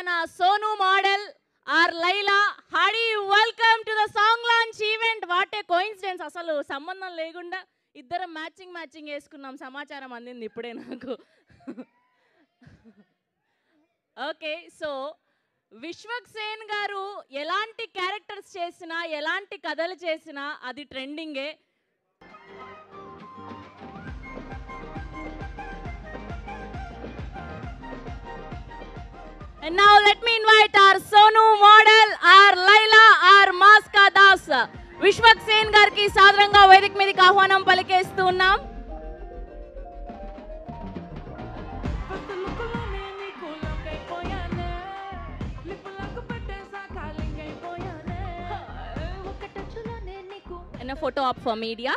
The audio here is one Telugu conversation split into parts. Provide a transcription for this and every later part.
మన సోను మోడల్ ఆర్ Laila Hadi welcome to the song launch event. What a coincidence, అసలు సంబంధం లేకుండా ఇద్దరం మ్యాచింగ్ వేసుకున్నాం. సమాచారం అందింది ఇప్పుడే నాకు. ఓకే, సో విశ్వక్ సేన్ గారు ఎలాంటి క్యారెక్టర్స్ చేసినా ఎలాంటి కథలు చేసినా అది ట్రెండింగే. And now let me invite our Sonu model, our Laila, our Maska Das. Vishwak Sen గారికి సాదరంగా వేదిక మీదకి ఆహ్వానం పలికేస్తూ ఉన్నాం. And a photo op for media.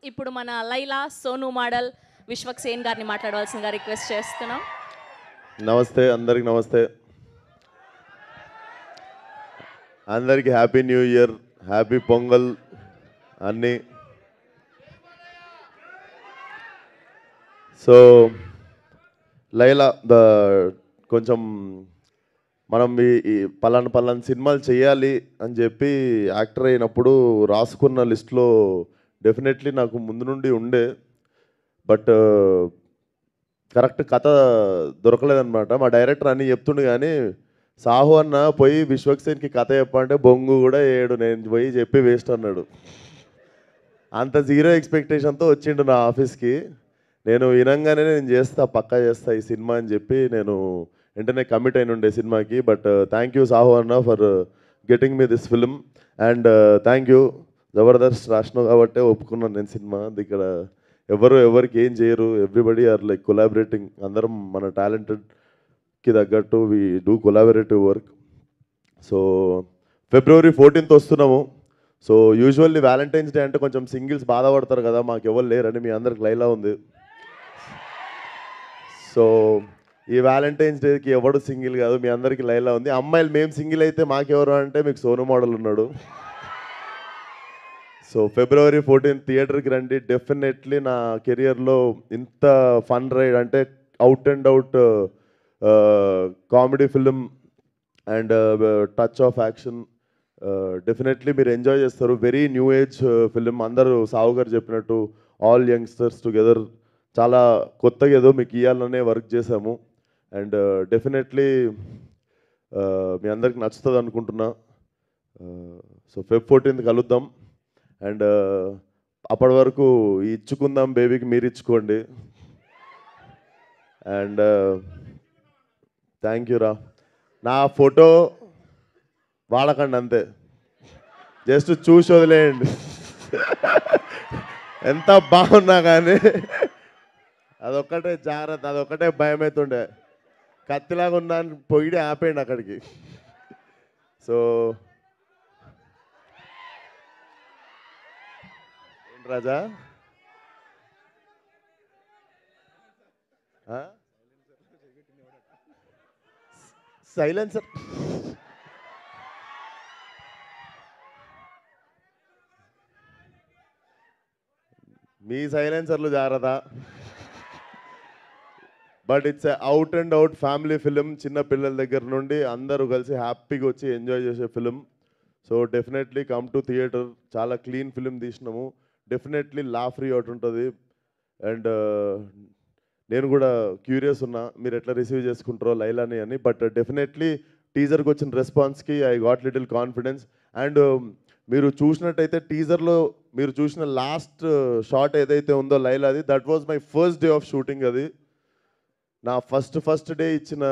ఇప్పుడు మన లైలా సోను మోడల్ విశ్వక్ సేన్ గారిని మాట్లాడవలసిందిగా రిక్వెస్ట్ చేస్తున్నాం. నమస్తే, అందరికి నమస్తే. అందరికి happy new year, happy pongal అన్నీ. సో లైలా కొంచెం మనం ఈ పలానా సినిమాలు చేయాలి అని చెప్పి యాక్టర్ అయినప్పుడు రాసుకున్న లిస్ట్లో డెఫినెట్లీ నాకు ముందు నుండి ఉండే, బట్ కరెక్ట్ కథ దొరకలేదన్నమాట. మా డైరెక్టర్ అన్నీ చెప్తుండే కానీ సాహు అన్న పోయి విశ్వక్ సేన్కి కథ చెప్పంటే బొంగు కూడా వేయడు, నేను పోయి చెప్పి వేస్ట్ అన్నాడు. అంత జీరో ఎక్స్పెక్టేషన్తో వచ్చిండు నా ఆఫీస్కి. నేను వినంగానే నేను పక్కా చేస్తా ఈ సినిమా అని చెప్పి నేను వెంటనే కమిట్ అయిన ఉండే సినిమాకి. బట్ థ్యాంక్ యూ సాహు అన్న for getting me this film, and thank you జబర్దస్త్ రాసినావు కాబట్టే ఒప్పుకున్నాను నేను సినిమా. ఇక్కడ ఎవరికి ఏం చేయరు, ఎవ్రీబడి ఆర్ లైక్ కొలాబరేటింగ్. అందరం మన టాలెంటెడ్కి తగ్గట్టు we do collaborative work. So February 14th వస్తున్నాము. సో యూజువల్లీ వ్యాలంటైన్స్ డే అంటే కొంచెం సింగిల్స్ బాధపడతారు కదా, మాకు ఎవరు లేరని. మీ అందరికి లైలా ఉంది. సో ఈ వ్యాలంటైన్స్ డేకి ఎవడు సింగిల్ కాదు, మీ అందరికి లైలా ఉంది. అమ్మాయిలు మేము సింగిల్ అయితే మాకెవరు అంటే మీకు సోను మోడల్ ఉన్నాడు. సో February 14th థియేటర్కి రండి. డెఫినెట్లీ నా కెరియర్లో ఇంత ఫన్ రైడ్ అంటే out and out comedy film and touch of action definitely మీరు ఎంజాయ్ చేస్తారు. Very new age film. అందరూ సావు గారు చెప్పినట్టు ఆల్ యంగ్స్టర్స్ టుగెదర్ చాలా కొత్తగా ఏదో మీకు ఇవ్వాలనే వర్క్ చేశాము. అండ్ డెఫినెట్లీ మీ అందరికి నచ్చుతుంది అనుకుంటున్నా. సో Feb 14th కలుద్దాం. అండ్ అప్పటి వరకు ఇచ్చుకుందాం బేబీకి మీరు ఇచ్చుకోండి. అండ్ థ్యాంక్ యూ రా. నా ఫోటో వాడకండి అంతే, జస్ట్ చూసి వదిలేయండి. ఎంత బాగున్నా కానీ అదొక్కటే జాగ్రత్త, అదొక్కటే భయం అవుతుండే. కత్తిలాగా ఉన్నాను పొయ్యి ఆపేయండి అక్కడికి. సో రాజా సైలెన్సర్ మీ సైలెన్సర్లు జాగ్రత్త. But it's out and out family film. చిన్న పిల్లల దగ్గర నుండి అందరూ కలిసి హ్యాపీగా వచ్చి ఎంజాయ్ చేసే film. So definitely come to theatre. చాలా క్లీన్ ఫిలిం తీసినాము. డెఫినెట్లీ లా ఫ్రీ అవుట్ ఉంటుంది. అండ్ నేను కూడా క్యూరియస్ ఉన్నా మీరు ఎట్లా రిసీవ్ చేసుకుంటారో లైలాని అని. బట్ డెఫినెట్లీ టీజర్కి వచ్చిన రెస్పాన్స్కి ఐ గాట్ లిటిల్ కాన్ఫిడెన్స్. అండ్ మీరు చూసినట్టయితే టీజర్లో మీరు చూసిన లాస్ట్ షాట్ ఏదైతే ఉందో లైలాది, that was my first day of shooting. అది నా ఫస్ట్ డే ఇచ్చిన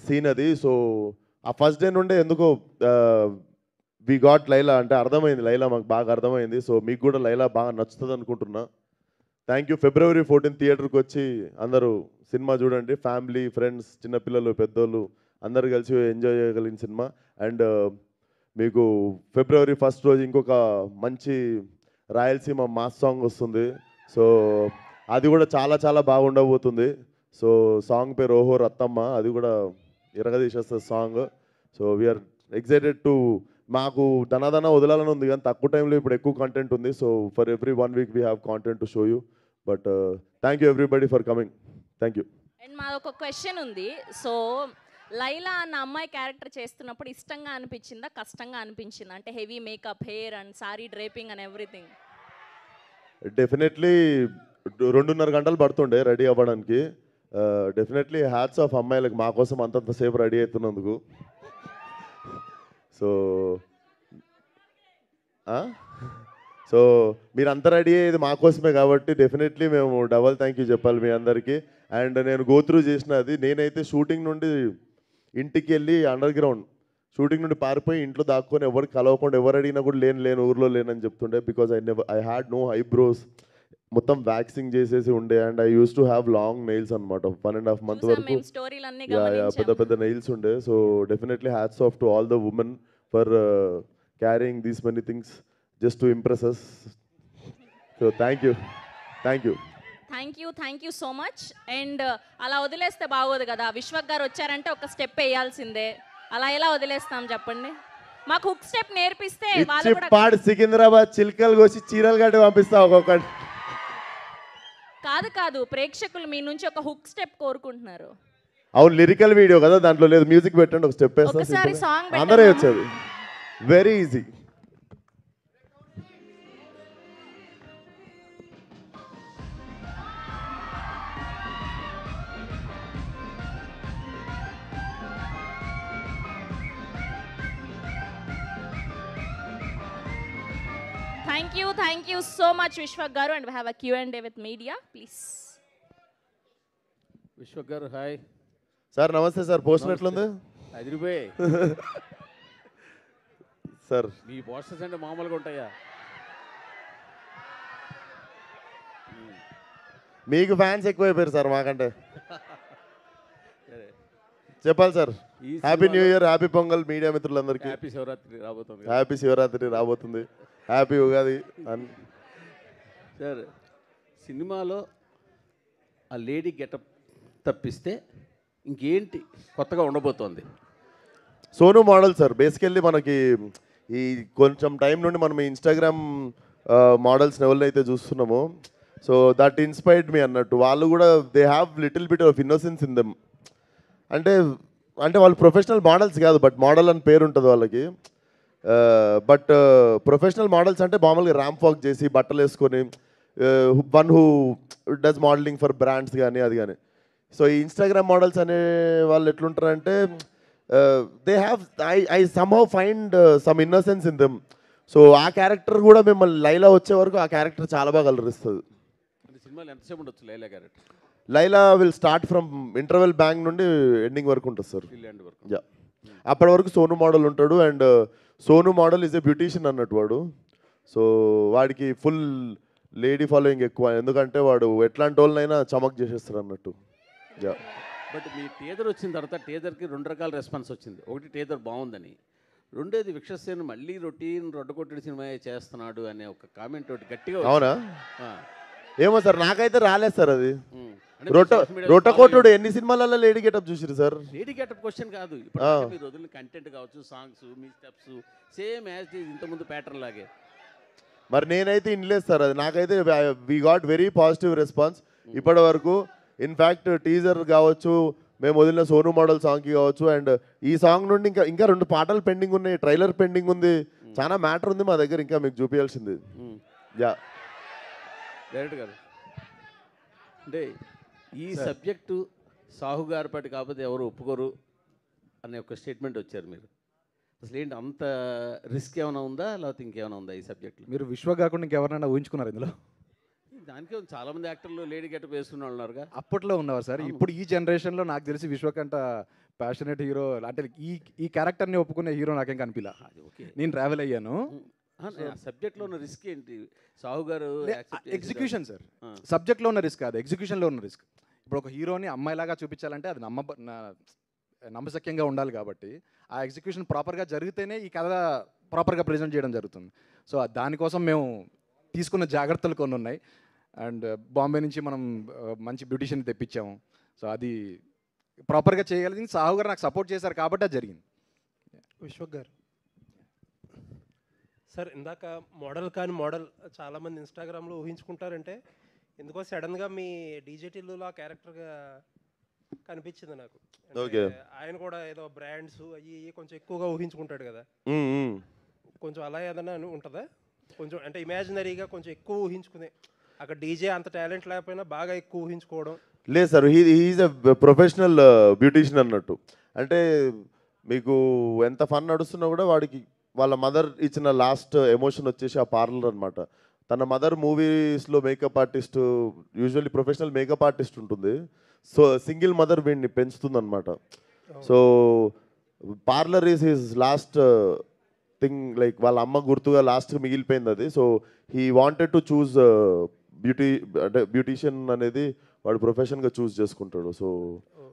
సీన్ అది. సో ఆ ఫస్ట్ డే నుండే ఎందుకో వి గాట్ లైలా అంటే అర్థమైంది, లైలా మాకు బాగా అర్థమైంది. సో మీకు కూడా లైలా బాగా నచ్చుతుంది అనుకుంటున్నా. Thank you. February 14 థియేటర్కి వచ్చి అందరూ సినిమా చూడండి. ఫ్యామిలీ, ఫ్రెండ్స్, చిన్నపిల్లలు, పెద్దోళ్ళు అందరూ కలిసి ఎంజాయ్ చేయగలిగిన సినిమా. అండ్ మీకు February 1 రోజు ఇంకొక మంచి రాయలసీమ మాస్ సాంగ్ వస్తుంది. సో అది కూడా చాలా చాలా బాగుండబోతుంది. సో సాంగ్ పేరు ఓహో రత్తమ్మ, అది కూడా ఇరగదీసేస్తుంది song. So we are excited to, మాకు ధనాధన వదలాలని ఉంది కానీ తక్కువ టైంలో ఇప్పుడు ఎక్కువ కంటెంట్ ఉంది. So for every 1 week we have content to show you. But thank you everybody for coming. Thank you. And మాదొక క్వశ్చన్ ఉంది. సో లైలా అన్న అమ్మాయి క్యారెక్టర్ చేస్తున్నప్పుడు ఇష్టంగా అనిపించిందా, కష్టంగా అనిపించిందా? అంటే heavy makeup, hair and sari draping and everything. Definitely 2.5 గంటలు పడుతుండే రెడీ అవ్వడానికి. డెఫినెట్లీ హ్యాట్స్ ఆఫ్ అమ్మాయిలకు మా కోసం అంతంతసేపు రెడీ అవుతున్నందుకు. సో సో మీరంతా రెడీ అయ్యేది మా కోసమే కాబట్టి డెఫినెట్లీ మేము డబల్ థ్యాంక్ యూ చెప్పాలి మీ అందరికీ. అండ్ నేను గోత్రూ చేసినది, నేనైతే షూటింగ్ నుండి ఇంటికి వెళ్ళి అండర్ గ్రౌండ్ షూటింగ్ నుండి పారిపోయి ఇంట్లో దాక్కొని ఎవరికి కలవకుండా, ఎవరు అడిగినా కూడా లేను ఊర్లో లేనని చెప్తుండే. Because I had no eyebrows, మొత్తం వ్యాక్సింగ్ చేసేసి ఉండే. And I use to have long nails అనమాట. 1.5 months వరకు పెద్ద పెద్ద నెయిల్స్ ఉండే. So definitely hats off to all the women for carrying these many things just to impress us. So thank you. Thank you so much. And అలా వదిలేస్తే బాగోదు కదా, విశ్వక్ గారు వచ్చారంటే ఒక స్టెప్ వేయాల్సిందే. అలా ఎలా వదిలేస్తాం చెప్పండి? మాకు హుక్ స్టెప్ నేర్పిస్తే పాడు సికింద్రాబాద్ చిల్కలు కోసి చీరలు కట్టి పంపిస్తా ఒక్కొక్కటి. కాదు, ప్రేక్షకులు మీ నుంచి ఒక హుక్ స్టెప్ కోరుకుంటున్నారు. అవును, లిరికల్ వీడియో కదా, దాంట్లో లేదు, మ్యూజిక్ పెట్టండి, ఒక స్టెప్ వేస్తాం, అందరే వచ్చేది. Very easy. Thank you so much, Vishwak Garu, and we have a Q&A with media, please. Vishwak Garu, hi. Sir, namaste sir. Poster etlunde? Adiriboy. Sir. Mee posters ante maamuluga untaya? మీకు ఫ్యాన్స్ ఎక్కువైపోయారు సార్ మాకంటే. చెప్పాలి sir. Happy new year, happy pongal media మిత్రులందరికీ. హ్యాపీ శివరాత్రి రాబోతుంది. హ్యాపీ శివరాత్రి రాబోతుంది. హ్యాపీ ఉగాది. సార్, సినిమాలో ఆ లేడీ గెటప్ తప్పిస్తే ఇంకేంటి కొత్తగా ఉండబోతోంది? Sonu model sir. బేసికల్లీ మనకి ఈ కొంచెం టైం నుండి మనం ఇన్స్టాగ్రామ్ మోడల్స్ని ఎవరినైతే చూస్తున్నామో, సో దట్ ఇన్స్పైర్డ్ మీ అన్నట్టు. వాళ్ళు కూడా they have little bit of innocence in them. అంటే వాళ్ళు ప్రొఫెషనల్ మోడల్స్ కాదు, బట్ మోడల్ అని పేరు ఉంటుంది వాళ్ళకి. బట్ ప్రొఫెషనల్ మోడల్స్ అంటే మామూలుగా ర్యాంప్ వాక్ చేసి బట్టలు వేసుకొని, one who does modelling for brands కానీ అది కానీ. సో ఈ ఇన్స్టాగ్రామ్ మోడల్స్ అనే వాళ్ళు ఎట్లుంటారంటే they have I somehow find some innocence in them. So ఆ క్యారెక్టర్ కూడా మిమ్మల్ని లైలా వచ్చే వరకు ఆ క్యారెక్టర్ చాలా బాగా అలరిస్తుంది. సినిమాలో ఎంతసేపు ఉండొచ్చు Laila character? Laila will start from interval bank నుండి ఎండింగ్ వరకు ఉంటుంది సార్. యా, అప్పటి వరకు సోను మోడల్ ఉంటాడు. And Sonu model is a beautician అన్నట్టు వాడు. సో వాడికి ఫుల్ లేడీ ఫాలోయింగ్ ఎక్కువ, ఎందుకంటే వాడు ఎట్లాంటి వాళ్ళనైనా చమక్ చేసేస్తారు అన్నట్టు. యా. బట్ మీ టీజర్ వచ్చిన తర్వాత టీజర్కి 2 రకాల రెస్పాన్స్ వచ్చింది. ఒకటి టీజర్ బాగుందని, రెండోది విక్షసేన్ మళ్ళీ రొటీన్ రొడ్డకొట్టడి సినిమా చేస్తున్నాడు అనే ఒక కామెంట్ ఒకటి గట్టిగా. అవునా? ఏమో సార్, నాకైతే రాలేదు సార్ అది. రొట్టకోటుడు ఎన్ని సినిమాలలో లేడీ గెటప్ చూసిరు సార్? లేడీ గెటప్ క్వశ్చన్ కాదు, ఇప్పుడు మీరు వదిలిన కంటెంట్ కావచ్చు, సాంగ్స్, మీ స్టెప్స్ సేమ్ యాజ్ ఇంతకుముందు ప్యాటర్న్ లాగే. మరి నేనైతే ఇన్లేదు సార్ అది. నాకైతే we got very positive response ఇప్పటి వరకు. ఇన్ఫ్యాక్ట్ టీజర్ కావచ్చు, మేము వదిలిన సోను మోడల్ సాంగ్కి కావచ్చు, అండ్ ఈ సాంగ్ నుండి ఇంకా 2 పాటలు పెండింగ్ ఉన్నాయి, ట్రైలర్ పెండింగ్ ఉంది, చాలా మ్యాటర్ ఉంది మా దగ్గర ఇంకా మీకు చూపించాల్సింది. యా డైరెక్ట్ గారు, అంటే ఈ సబ్జెక్టు సాహు గారి పాటి కాకపోతే ఎవరు ఒప్పుకోరు అనే ఒక స్టేట్మెంట్ వచ్చారు మీరు. అసలు ఏంటి అంత రిస్క్ ఏమైనా ఉందా, లేకపోతే ఇంకేమైనా ఉందా ఈ సబ్జెక్ట్లో? మీరు విశ్వ కాకుండా ఇంకెవరైనా ఊహించుకున్నారు ఇందులో? దానికే చాలామంది యాక్టర్లు లేడీ గెటప్ వేసుకున్న వాళ్ళు ఉన్నారుగా. అప్పట్లో ఉన్నవారు సార్. ఇప్పుడు ఈ జనరేషన్లో నాకు తెలిసి విశ్వకంట ప్యాషనేట్ హీరో అంటే ఈ క్యారెక్టర్ని ఒప్పుకునే హీరో నాకేం కనిపించలా. అది ఓకే. నేను ట్రావెల్ అయ్యాను. సబ్జెక్ట్లో ఉన్న రిస్క్ ఏంటి సాహు గారు? Execution sir. సబ్జెక్ట్లో ఉన్న రిస్క్ కాదు, ఎగ్జిక్యూషన్లో ఉన్న రిస్క్. ఇప్పుడు ఒక హీరోని అమ్మాయిలాగా చూపించాలంటే అది నమ్మశక్యంగా ఉండాలి కాబట్టి ఆ ఎగ్జిక్యూషన్ ప్రాపర్గా జరిగితేనే ఈ కథ ప్రాపర్గా ప్రజెంట్ చేయడం జరుగుతుంది. సో దానికోసం మేము తీసుకున్న జాగ్రత్తలు కొన్ని ఉన్నాయి. అండ్ బాంబే నుంచి మనం మంచి బ్యూటిషియన్ తెప్పించాము. సో అది ప్రాపర్గా చేయగలిగింది సాహు గారు నాకు సపోర్ట్ చేశారు కాబట్టి అది జరిగింది. విశ్వక్ గారు సార్, ఇందాక మోడల్ కాని మోడల్ చాలామంది ఇన్స్టాగ్రామ్లో ఊహించుకుంటారంటే ఎందుకో సడన్గా మీ డీజేటీలో ఆ క్యారెక్టర్గా కనిపించింది నాకు. ఓకే. ఆయన కూడా ఏదో బ్రాండ్స్ అవి కొంచెం ఎక్కువగా ఊహించుకుంటాడు కదా, కొంచెం అలా ఏదైనా ఉంటుందా? కొంచెం అంటే ఇమాజినరీగా కొంచెం ఎక్కువ ఊహించుకునే, అక్కడ డీజే అంత టాలెంట్ లేకపోయినా బాగా ఎక్కువ ఊహించుకోవడం. లేదు sir, he's a professional beautician అన్నట్టు. అంటే మీకు ఎంత ఫన్ నడుస్తున్నా కూడా వాడికి వాళ్ళ మదర్ ఇచ్చిన లాస్ట్ ఎమోషన్ వచ్చేసి ఆ పార్లర్ అనమాట. తన మదర్ మూవీస్లో makeup artist, usually professional makeup artist ఉంటుంది. సో సింగిల్ మదర్ వీడిని పెంచుతుంది అనమాట. So parlour is his last thing, like వాళ్ళ అమ్మ గుర్తుగా లాస్ట్కి మిగిలిపోయింది అది. So he wanted to choose అంటే బ్యూటీషియన్ అనేది వాడు ప్రొఫెషన్గా చూస్ చేసుకుంటాడు. So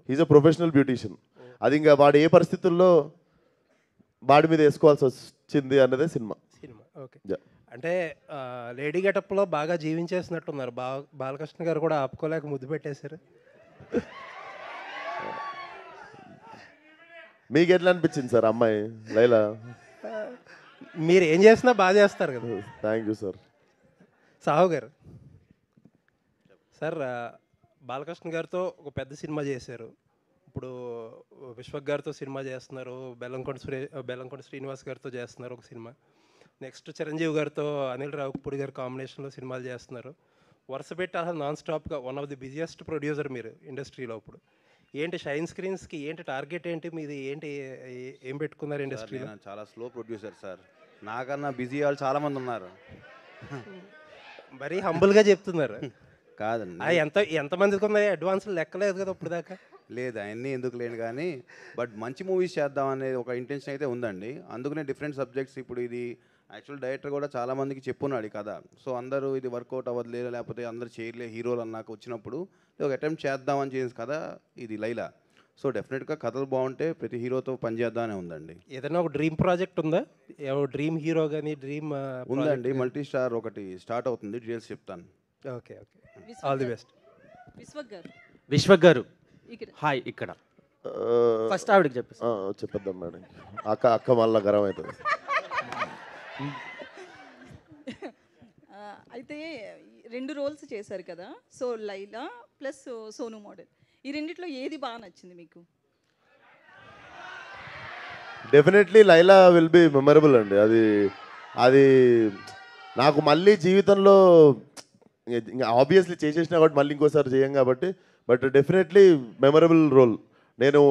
he's a professional beautician. అది ఇంకా వాడు ఏ పరిస్థితుల్లో వాడి మీద వేసుకోవాల్సి వచ్చింది అన్నదే సినిమా. ఓకే. అంటే లేడీ గెటప్లో బాగా జీవించేసినట్టున్నారు. బాలకృష్ణ గారు కూడా ఆపుకోలేక ముద్దు పెట్టేశారు. మీకు ఎట్లా అనిపించింది సార్ అమ్మాయి లైలా? మీరు ఏం చేసినా బాగా చేస్తారు కదా. Thank you sir. సాహు గారు సార్, బాలకృష్ణ గారితో ఒక పెద్ద సినిమా చేశారు, ఇప్పుడు విశ్వక్ గారితో సినిమా చేస్తున్నారు, బెల్లంకొండ శ్రీనివాస్ గారితో చేస్తున్నారు ఒక సినిమా, నెక్స్ట్ చిరంజీవి గారితో అనిల్ రావుపూడి గారి కాంబినేషన్లో సినిమాలు చేస్తున్నారు. వరుస పెట్టి అసలు నాన్ స్టాప్గా one of the busiest producer మీరు ఇండస్ట్రీలో. ఇప్పుడు ఏంటి షైన్ స్క్రీన్స్కి ఏంటి టార్గెట్ ఏంటి మీది, ఏంటి ఏం పెట్టుకున్నారు ఇండస్ట్రీలో? చాలా స్లో ప్రొడ్యూసర్ సార్, నాకన్నా బిజీ వాళ్ళు చాలామంది ఉన్నారు. మరీ హంబుల్గా చెప్తున్నారు. కాదండి, ఎంతమందికి ఉన్నాయి అడ్వాన్స్లు లెక్కలేదు కదా ఇప్పుడు దాకా. లేదు అవన్నీ ఎందుకు లేని కానీ, బట్ మంచి మూవీస్ చేద్దాం అనేది ఒక ఇంటెన్షన్ అయితే ఉందండి. అందుకనే డిఫరెంట్ సబ్జెక్ట్స్, ఇప్పుడు ఇది యాక్చువల్ డైరెక్టర్ కూడా చాలామందికి చెప్పున్నాడు కదా. సో అందరూ ఇది వర్కౌట్ అవ్వట్లేదు, లేకపోతే అందరూ చేయలే హీరోలు అన్నాక వచ్చినప్పుడు ఒక అటెంప్ట్ చేద్దామని చేసి కదా ఇది లైలా. సో డెఫినెట్గా కథలు బాగుంటే ప్రతి హీరోతో పనిచేద్దామనే ఉందండి. ఏదైనా ఒక డ్రీమ్ ప్రాజెక్ట్ ఉందా? డ్రీమ్ హీరో కానీ డ్రీమ్ ఉందండి. మల్టీ స్టార్ ఒకటి స్టార్ట్ అవుతుంది, డీటెయిల్స్ చెప్తాను. Okay okay, all the best. Vishwak garu hi. ఇక్కడ ఫస్ట్ ఆవిడకి చెప్పేద్దాం మేడం, అక్క మళ్ళా గరం అవుతుంది. అయితే 2 రోల్స్ చేశారు కదా, so Laila plus Sonu model, ఈ రెండిట్లో ఏది బాగా నచ్చింది మీకు? Definitely Laila will be memorable అండి. అది నాకు మళ్ళీ జీవితంలో ఇంకా ఆబ్వియస్లీ చేసేసినా కాబట్టి మళ్ళీ ఇంకోసారి చేయం కాబట్టి, బట్ డెఫినెట్లీ మెమరబుల్ రోల్. నేను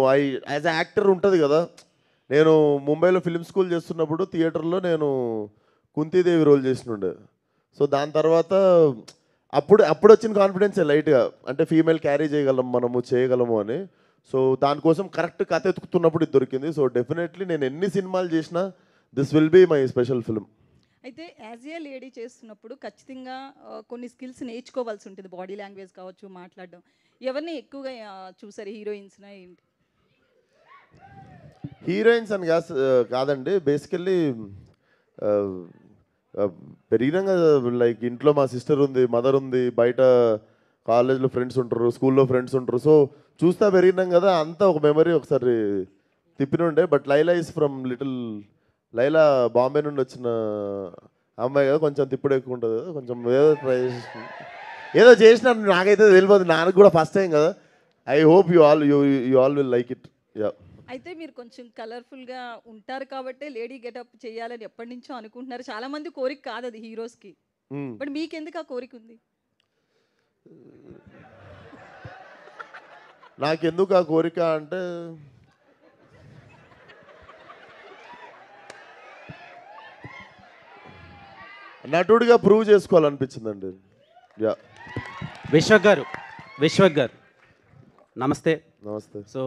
యాజ్ అ యాక్టర్ ఉంటుంది కదా, నేను ముంబైలో ఫిల్మ్ స్కూల్ చేస్తున్నప్పుడు థియేటర్లో నేను కుంతీదేవి రోల్ చేసినుండే. సో దాని తర్వాత అప్పుడు వచ్చిన కాన్ఫిడెన్సే లైట్గా, అంటే ఫీమేల్ క్యారీ చేయగలము అని. సో దానికోసం కరెక్ట్ కథ ఎత్తుకుతున్నప్పుడు ఇది దొరికింది. సో డెఫినెట్లీ నేను ఎన్ని సినిమాలు చేసినా this will be my special film. అయితే యాజ్ ఏ లేడీ చేస్తున్నప్పుడు ఖచ్చితంగా కొన్ని స్కిల్స్ నేర్చుకోవాల్సి ఉంటుంది, బాడీ లాంగ్వేజ్ కావచ్చు, మాట్లాడడం. ఎవరిని ఎక్కువగా చూసారు హీరోయిన్స్నా ఏంటి? హీరోయిన్స్ అని కాదండి, బేసికల్లీ పెరిగినాక లైక్ ఇంట్లో మా సిస్టర్ ఉంది, మదర్ ఉంది, బయట కాలేజ్లో ఫ్రెండ్స్ ఉంటారు, స్కూల్లో ఫ్రెండ్స్ ఉంటారు. సో చూస్తా పెరిగినాం కదా, అంతా ఒక మెమరీ ఒకసారి తిప్పినుండే. But Laila is from Laila Bombay నుండి వచ్చిన అమ్మాయి కదా, కొంచెం తిప్పుడు ఎక్కువ ఉంటుంది కదా, కొంచెం ఏదో ట్రై ఏదో చేసినా నాకైతే తెలియదు, నాకు కూడా ఫస్ట్ టైం కదా. I hope you all will like it. Yeah. అయితే మీరు కొంచెం కలర్ఫుల్గా ఉంటారు కాబట్టి లేడీ గెటప్ చేయాలని ఎప్పటి నుంచో అనుకుంటున్నారు. చాలా మంది కోరిక కాదు అది హీరోస్కి, బట్ మీకెందుకు ఆ కోరిక ఉంది? నాకెందుకు ఆ కోరిక అంటే నటుడిగా ప్రూవ్ చేసుకోవాలనిపించిందండి. యా విశ్వక్ గారు నమస్తే. నమస్తే. సో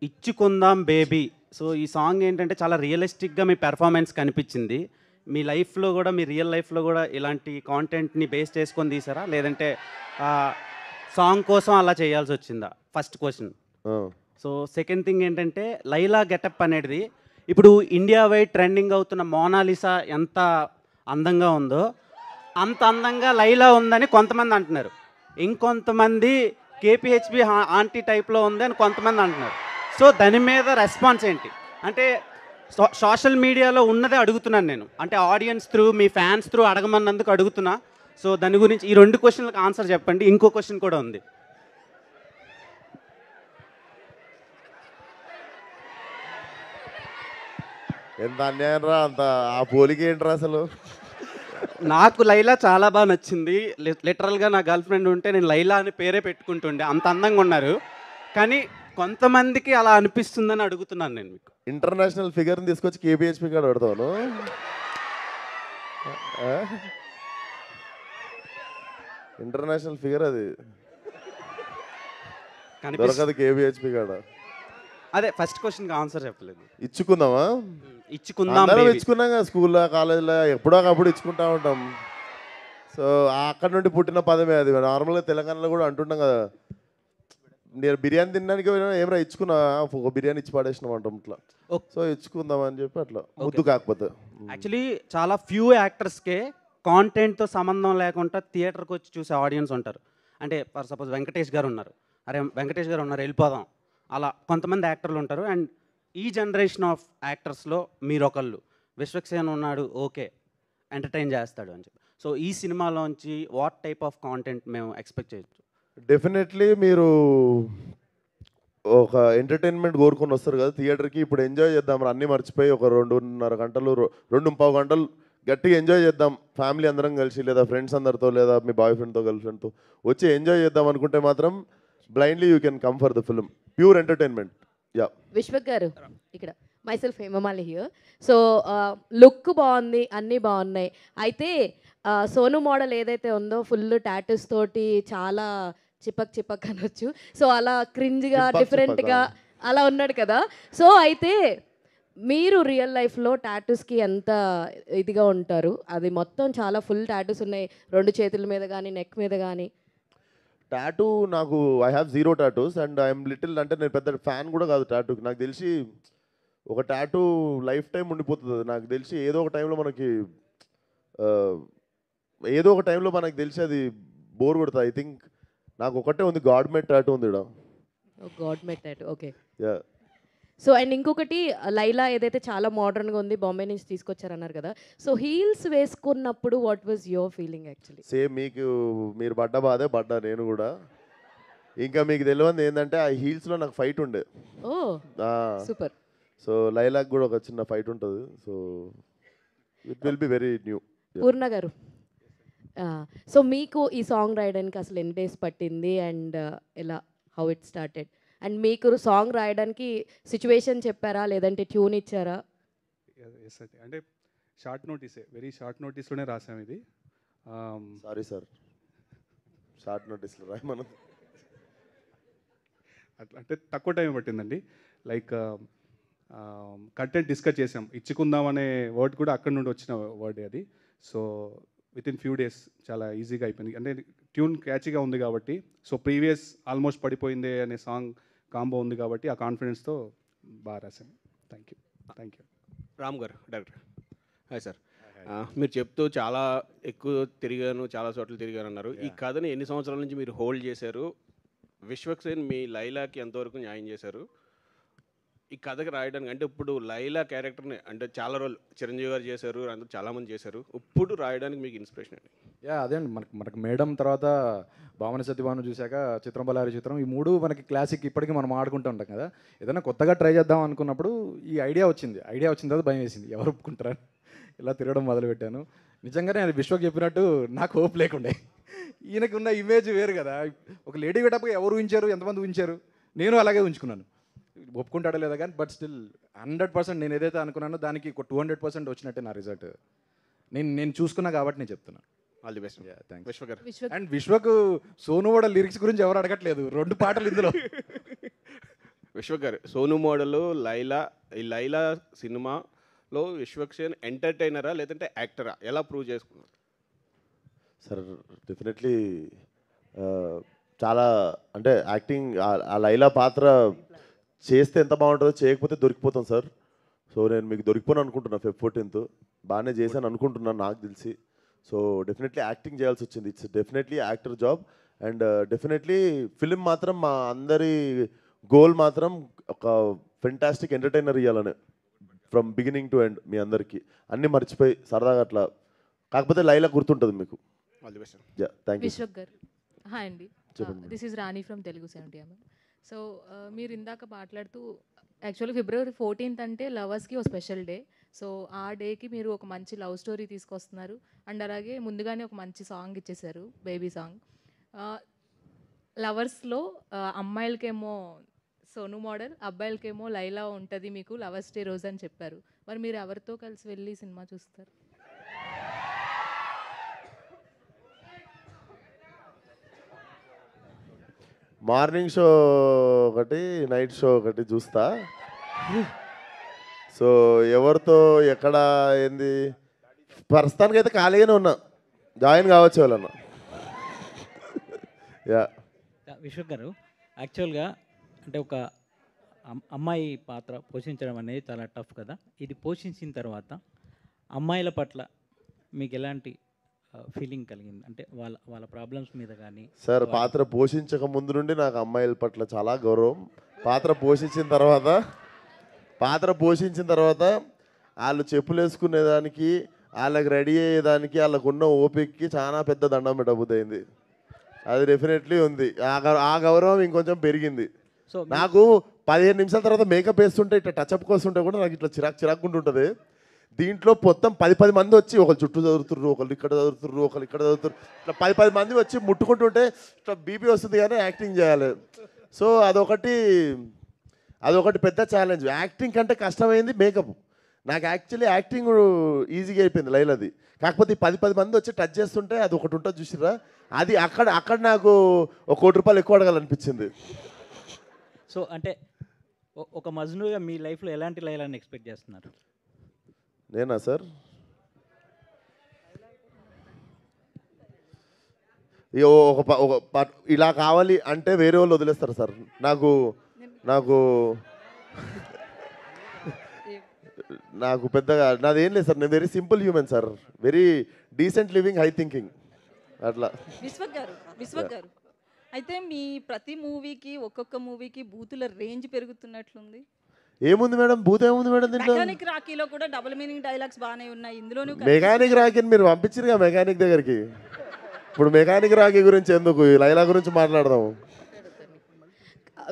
ఇచ్చుకుందాం బేబీ, సో ఈ సాంగ్ ఏంటంటే చాలా రియలిస్టిక్గా మీ పెర్ఫార్మెన్స్ కనిపించింది. మీ లైఫ్లో కూడా, మీ రియల్ లైఫ్లో కూడా ఇలాంటి కాంటెంట్ని బేస్ చేసుకొని తీసారా, లేదంటే సాంగ్ కోసం అలా చేయాల్సి వచ్చిందా? First question. So second thing ఏంటంటే లైలా గెటప్ అనేది ఇప్పుడు ఇండియా వైడ్ ట్రెండింగ్ అవుతున్న మోనాలిసా ఎంత అందంగా ఉందో అంత అందంగా లైలా ఉందని కొంతమంది అంటున్నారు. ఇంకొంతమంది కేపీహెచ్బి ఆంటీ టైప్లో ఉంది అని కొంతమంది అంటున్నారు. సో దాని మీద రెస్పాన్స్ ఏంటి? అంటే సోషల్ మీడియాలో ఉన్నదే అడుగుతున్నాను నేను, అంటే ఆడియన్స్ త్రూ, మీ ఫ్యాన్స్ త్రూ అడగమన్నందుకు అడుగుతున్నా. సో దాని గురించి ఈ 2 క్వశ్చన్లకు ఆన్సర్ చెప్పండి. ఇంకో క్వశ్చన్ కూడా ఉంది. ఎంత అన్యాయం రా, అంత ఆ పోలిక ఏంట్రా అసలు? నాకు లైలా చాలా బాగా నచ్చింది. లిటరల్గా నా గర్ల్ ఫ్రెండ్ ఉంటే నేను లైలా అని పేరే పెట్టుకుంటుండే, అంత అందంగా ఉన్నారు. కానీ కొంతమందికి అలా అనిపిస్తుందని అడుగుతున్నాను నేను మీకు. ఇంటర్నేషనల్ ఫిగర్ని తీసుకొచ్చి కేపీహెచ్పి కాడ పెడతాను. ఇంటర్నేషనల్ ఫిగర్ అది దొరకదు కేపీహెచ్పి కాడ. అదే ఫస్ట్ క్వశ్చన్కి ఆన్సర్ చెప్పలేదు. ఇచ్చుకుందామా? ఇచ్చుకుందాం. ఇచ్చుకున్నాం కదా స్కూల్లో, కాలేజీలో, ఎప్పుడో ఒకప్పుడు ఇచ్చుకుంటా ఉంటాం. సో అక్కడ నుండి పుట్టిన పదమే అది. నార్మల్గా తెలంగాణలో కూడా అంటుంటాం కదా, నేను బిర్యానీ తినడానికి ఏమరా ఇచ్చుకున్నా, ఒక బిర్యానీ ఇచ్చి పడేసినాం అంటాం ఇట్లా. సో ఇచ్చుకుందాం అని చెప్పి అట్లా ముద్దు కాకపోతే. యాక్చువల్లీ చాలా ఫ్యూ యాక్టర్స్కే కాంటెంట్తో సంబంధం లేకుండా థియేటర్కి వచ్చి చూసే ఆడియన్స్ ఉంటారు. అంటే ఫర్ సపోజ్ వెంకటేష్ గారు ఉన్నారు, అరే వెంకటేష్ గారు ఉన్నారు వెళ్ళిపోదాం, అలా కొంతమంది యాక్టర్లు ఉంటారు. అండ్ ఈ జనరేషన్ ఆఫ్ యాక్టర్స్లో మీరొకళ్ళు. విశ్వక్సేన్ ఉన్నాడు, ఓకే ఎంటర్టైన్ చేస్తాడు అని చెప్పి. సో ఈ సినిమాలోంచి వాట్ టైప్ ఆఫ్ కాంటెంట్ మేము ఎక్స్పెక్ట్ చేయొచ్చు? డెఫినెట్లీ మీరు ఒక ఎంటర్టైన్మెంట్ కోరుకొని వస్తారు కదా థియేటర్కి. ఇప్పుడు ఎంజాయ్ చేద్దాం, అన్నీ మర్చిపోయి ఒక 2.5 గంటలు 2.25 గంటలు గట్టిగా ఎంజాయ్ చేద్దాం ఫ్యామిలీ అందరం కలిసి, లేదా ఫ్రెండ్స్ అందరితో, లేదా మీ బాయ్ ఫ్రెండ్తో, గర్ల్ ఫ్రెండ్తో వచ్చి ఎంజాయ్ చేద్దాం అనుకుంటే మాత్రం blindly you can come for the film. Pure entertainment. Yeah Vishwak garu ఇక్కడ myself Hemamali here. So look బాగుంది, అన్నీ బాగున్నాయి. అయితే సోను మోడల్ ఏదైతే ఉందో ఫుల్ టాటూస్ తోటి చాలా చిపక్ అనొచ్చు. సో అలా క్రింజ్గా డిఫరెంట్గా అలా ఉన్నాడు కదా. సో అయితే మీరు రియల్ లైఫ్లో టాటూస్కి ఎంత ఇదిగా ఉంటారు? అది మొత్తం చాలా ఫుల్ టాటూస్ ఉన్నాయి, 2 చేతుల మీద కానీ నెక్ మీద కానీ. టాటూ నాకు I have 0 tattoos and I'm little, అంటే నేను పెద్ద ఫ్యాన్ కూడా కాదు టాటూకి. నాకు తెలిసి ఒక టాటూ లైఫ్ టైం ఉండిపోతుంది. నాకు తెలిసి ఏదో ఒక టైంలో మనకి తెలిసి అది బోర్ కొడుతుంది. ఐ థింక్ నాకు ఒకటే ఉంది, గాడ్ మేడ్ టాటూ ఉంది ఇక్కడ. God made tattoo, okay. Yeah. So and ఇంకొకటి లైలా ఏదైతే చాలా మోడర్న్గా ఉంది, బాంబే నుంచి తీసుకొచ్చారన్నారు కదా. సో హీల్స్ వేసుకున్నప్పుడు what was your feeling actually? Same మీరు పడ్డ బాధే పడ్డా నేను కూడా. ఇంకా మీకు తెలియదు ఏంటంటే ఆ హీల్స్లో నాకు ఫైట్ ఉండే. ఓ సూపర్. సో లైలాకి కూడా ఒక చిన్న ఫైట్ ఉంటుంది. So it will be very new. Purna garu, so మీకు ఈ సాంగ్ రాయడానికి అసలు ఎన్ని డేస్ పట్టింది అండ్ ఎలా, హౌ ఇట్ స్టార్టెడ్? అండ్ మీకు సాంగ్ రాయడానికి సిచ్యువేషన్ చెప్పారా, లేదంటే ట్యూన్ ఇచ్చారా? అంటే షార్ట్ నోటీసే, వెరీ షార్ట్ నోటీస్లోనే రాసాం ఇది. సారీ సార్, షార్ట్ నోటీస్లో రాయమన్నది. అట్లా అంటే తక్కువ టైం పట్టిందండి. లైక్ కంటెంట్ డిస్కస్ చేసాం. ఇచ్చుకుందాం అనే వర్డ్ కూడా అక్కడ నుండి వచ్చిన వర్డ్ అది. సో వితిన్ ఫ్యూ డేస్ చాలా ఈజీగా అయిపోయింది. అంటే ట్యూన్ క్యాచీగా ఉంది కాబట్టి. సో ప్రీవియస్ ఆల్మోస్ట్ పడిపోయిందే అనే సాంగ్ కాంబో ఉంది కాబట్టి ఆ కాన్ఫిడెన్స్తో బాగా రాశాను. Thank you. రామ్ గారు, డైరెక్టర్. Hi sir. మీరు చెప్తూ చాలా ఎక్కువ తిరిగాను, చాలా చోట్ల తిరిగాను అన్నారు. ఈ కథని ఎన్ని సంవత్సరాల నుంచి మీరు హోల్డ్ చేశారు? విశ్వక్సేన్ మీ లైలాకి ఎంతవరకు న్యాయం చేశారు ఈ కథకి రాయడానికి? అంటే ఇప్పుడు లైలా క్యారెక్టర్ని అంటే చాలా రోజులు చిరంజీవి గారు చేశారు, అందరూ చాలామంది చేశారు. ఇప్పుడు రాయడానికి మీకు ఇన్స్పిరేషన్ అండి? అదే అండి, మనకు మేడం తర్వాత భావన సత్యభాను చూశాక చిత్రం బలారి చిత్రం, ఈ 3 మనకి క్లాసిక్, ఇప్పటికీ మనం ఆడుకుంటూ ఉంటాం కదా. ఏదైనా కొత్తగా ట్రై చేద్దాం అనుకున్నప్పుడు ఈ ఐడియా వచ్చింది తర్వాత భయం వేసింది, ఎవరు ఒప్పుకుంటారని ఇలా తిరగడం మొదలుపెట్టాను. నిజంగానే అది విశ్వక్ చెప్పినట్టు నాకు హోప్ లేకుండే. ఈయనకి ఉన్న ఇమేజ్ వేరు కదా. ఒక లేడీ గెటప్గా ఎవరు ఊహించారు, ఎంతమంది ఊహించారు? నేను అలాగే ఉంచుకున్నాను. ఒప్పుకుంటాడో లేదా కానీ బట్ స్టిల్ 100% నేను ఏదైతే అనుకున్నానో దానికి ఒక 200% వచ్చినట్టే నా రిజల్ట్. నేను చూసుకున్నా కాబట్టి నేను చెప్తున్నాను. All the best. థ్యాంక్స్. విశ్వ గారు. అండ్ విశ్వకు సోను మోడల్ లిరిక్స్ గురించి ఎవరు అడగట్లేదు, 2 పాటలు ఇందులో. విశ్వ గారు, సోను మోడల్ లైలా, ఈ లైలా సినిమాలో విశ్వక్సేన్ ఎంటర్టైనరా లేదంటే యాక్టరా, ఎలా ప్రూవ్ చేసుకున్నారు? సార్ డెఫినెట్లీ చాలా అంటే యాక్టింగ్ ఆ లైలా పాత్ర చేస్తే ఎంత బాగుంటుందో, చేయకపోతే దొరికిపోతాం సార్. సో నేను మీకు దొరికిపోను అనుకుంటున్నా Feb 14th. బాగానే చేశాను అనుకుంటున్నాను నాకు తెలిసి. సో డెఫినెట్లీ యాక్టింగ్ చేయాల్సి వచ్చింది. It's definitely actor job. And definitely film మాత్రం మా అందరి గోల్ మాత్రం ఒక ఫెంటాస్టిక్ ఎంటర్టైనర్ ఇవ్వాలని, ఫ్రమ్ బిగినింగ్ టు ఎండ్. మీ అందరికీ అన్నీ మర్చిపోయి సరదాగా అట్లా, కాకపోతే లైలా గుర్తుంటుంది మీకు. All the best. Yeah, thank you. Vishwak garu, hi అండి. చెప్పండి. This is Rani from Telugu 70 mm. So మీరు ఇందాక మాట్లాడుతూ యాక్చువల్లీ February 14th అంటే లవర్స్కి ఒక స్పెషల్ డే. సో ఆ డేకి మీరు ఒక మంచి లవ్ స్టోరీ తీసుకొస్తున్నారు అండ్ అలాగే ముందుగానే ఒక మంచి సాంగ్ ఇచ్చేసారు, బేబీ సాంగ్. లవర్స్లో అమ్మాయిలకేమో సోను మోడల్, అబ్బాయిలకేమో లైలా ఉంటుంది మీకు లవర్స్ డే రోజు అని చెప్పారు. మరి మీరు ఎవరితో కలిసి వెళ్ళి సినిమా చూస్తారు? మార్నింగ్ షో ఒకటి, నైట్ షో ఒకటి చూస్తా. సో ఎవరితో ఎక్కడ ఏంది, ప్రస్తుతానికి అయితే ఖాళీగానే ఉన్నా, జాయిన్ కావచ్చు వాళ్ళన్న. యా. విశ్వక్ గారు, యాక్చువల్గా అంటే ఒక అమ్మాయి పాత్ర పోషించడం అనేది చాలా టఫ్ కదా. ఇది పోషించిన తర్వాత అమ్మాయిల పట్ల మీకు ఎలాంటి ఫీలింగ్ కలిగింది? అంటే వాళ్ళ ప్రాబ్లమ్స్ మీద కానీ. సార్ పాత్ర పోషించక ముందు నుండి నాకు అమ్మాయిల పట్ల చాలా గౌరవం. పాత్ర పోషించిన తర్వాత వాళ్ళు చెప్పులు వేసుకునేదానికి, వాళ్ళకి రెడీ అయ్యేదానికి, వాళ్ళకు ఉన్న ఓపికకి చాలా పెద్ద దండం పెట్టబోతుంది. అది డెఫినెట్లీ ఉంది. ఆ గౌరవం ఇంకొంచెం పెరిగింది. సో నాకు 15 నిమిషాల తర్వాత మేకప్ వేస్తుంటే ఇట్లా టచ్అప్ కోస్తుంటే కూడా నాకు ఇట్లా చిరాక్కుంటుంటుంది. దీంట్లో మొత్తం 10 మంది వచ్చి ఒకరు చుట్టూ చదువుతుర్రు, ఒకరు ఇక్కడ చదువుతుర్రు, ఒకరు ఇక్కడ చదువుతుర్రు, ఇట్లా 10 మంది వచ్చి ముట్టుకుంటుంటే ఇట్లా బీపీ వస్తుంది కానీ యాక్టింగ్ చేయాలి. సో అదొకటి పెద్ద ఛాలెంజ్. యాక్టింగ్ కంటే కష్టమైంది మేకప్. నాకు యాక్చువల్లీ యాక్టింగ్ ఈజీగా అయిపోయింది లైలాది. కాకపోతే 10 మంది వచ్చి టచ్ చేస్తుంటే అది ఒకటి ఉంటుంది చూసిరా, అది అక్కడ నాకు ఒక ₹1 కోటి ఎక్కువ అడగాలనిపించింది. సో అంటే ఒక మజ్నుగా మీ లైఫ్లో ఎలాంటి లైలాని ఎక్స్పెక్ట్ చేస్తున్నారు? నేనా సార్, ఇలా కావాలి అంటే వేరే వాళ్ళు వదిలేస్తారు సార్. నాకు పెద్దగా నాదేం లేదు సార్. నేను very simple human sir, very decent living, high thinking అట్లా. విశ్వక్ గారు అయితే మీ ప్రతి మూవీకి ఒక్కొక్క మూవీకి బూతుల రేంజ్ పెరుగుతున్నట్లుంది. ఏముంది మేడం, బూత్ ఏముంది మేడం దీంట్లో? మెకానిక్ రాకీలో కూడా డబుల్ మీనింగ్ డైలాగ్స్ బాగానే ఉన్నాయి. ఇందులోనూ మెకానిక్ రాకీని మీరు పంపించారుగా మెకానిక్ దగ్గరికి. ఇప్పుడు మెకానిక్ రాకీ గురించి ఎందుకు, లైలా గురించి మాట్లాడదాము.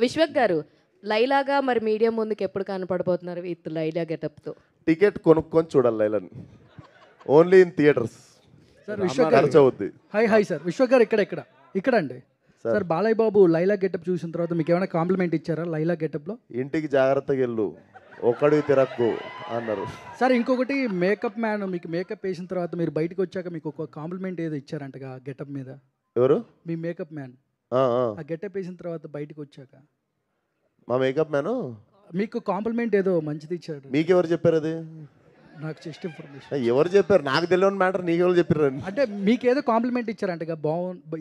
విశ్వక్ గారు, లైలాగా మరి మీడియం ముందుకు ఎప్పుడు కనపడబోతున్నారు విత్ లైలా గెటప్తో? టికెట్ కొనుక్కొని చూడాలి లైలాని, only in theatres. Sir Vishwak garu, hi sir. Vishwak garu ఇక్కడ అండి సార్. బాలయ్య బాబు లైలా గెటప్ చూసిన తర్వాత మీకు ఏమైనా కాంప్లిమెంట్ ఇచ్చారా లైలా గెటప్లో? ఇంటికి జాగ్రత్తగా వెళ్ళు, ఒక్కడికి తిరక్కు అన్నారు సార్. ఇంకొకటి మేకప్ మ్యాన్ మీకు మేకప్ వేసిన తర్వాత మీరు బయటకు వచ్చాక మీకు ఒక కాంప్లిమెంట్ ఏదో ఇచ్చారంటగా గెటప్ మీద? ఎవరు? మీ మేకప్ మ్యాన్. ఆ గెటప్ వేసిన తర్వాత బయటకు వచ్చాక మా మేకప్ మ్యాన్ మీకు కాంప్లిమెంట్ ఏదో మంచిది ఇచ్చాడు. మీకు ఎవరు చెప్పారు అది? నాకు జస్ట్ ఇన్ఫర్మేషన్. ఎవరు చెప్పారు? నాకు తెలియని మ్యాటర్ నీకు ఎవరు చెప్పారు? అంటే మీకు ఏదో కాంప్లిమెంట్ ఇచ్చారంటగా,